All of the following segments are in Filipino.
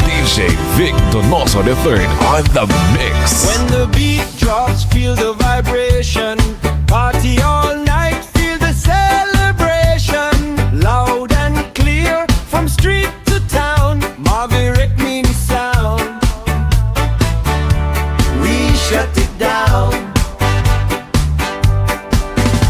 DJ Vic Donoso III on the mix. When the beat drops, feel the vibration. Party all night, feel the celebration. Loud and clear, from street to town. Maverick means sound. We shut it down.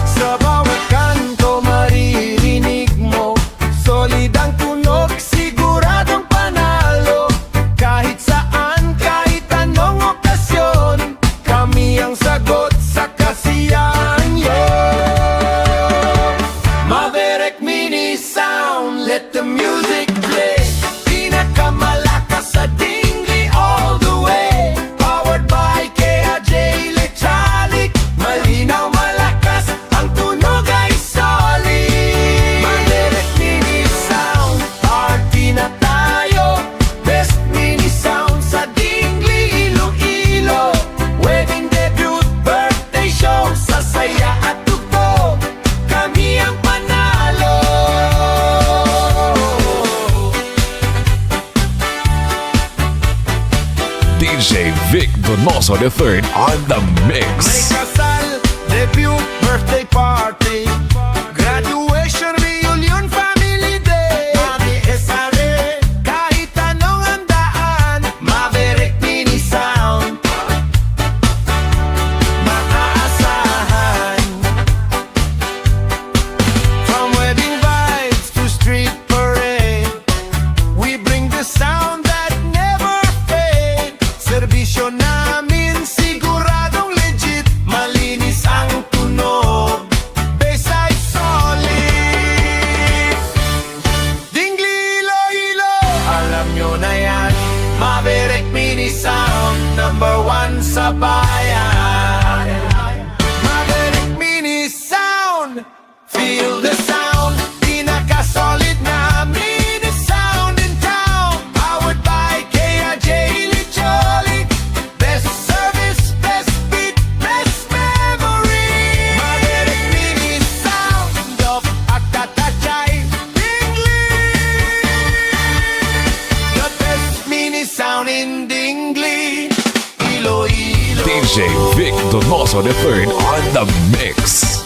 Sa bawat kanto maririnig mo, solid ang tunog, siguradong panalo. Kahit saan, kahit anong okasyon, kami ang sagot sa kasiyahan yun. Maverick mini sound, let the music play. Pinakamalakas sa dingli all the way. Powered by KAJ Electronic. Malinaw, malakas, ang tunog ay solid. Maverick mini sound, party na tayo. Best mini sound sa dingli, Iloilo. Wedding debut, birthday show, sa saya at tugtog, kami ang panalo. DJ Vic Donoso III on the May mix. kasal, debut, birthday party, graduation, reunion, family day. Mati-esare, kahit anong handaan, Maverick mini sound, maaasahan. From wedding vibes to street parade, we bring the sound that never fade. Serbisyo namin siguradong legit, malinis ang tunog, bass ay solid. Dingli, Iloilo, alam nyo na yan, Maverick mini sound, #1 sa bayan. Maverick mini sound, feel the sound, pinaka-solid na mini sound in town. Powered by KAJ Electronic. Best service, best beat, best memory. Maverick mini sound of Akatachay, Dingli. The best mini sound in Dingli, Iloilo. DJ Vic Donoso III on the mix.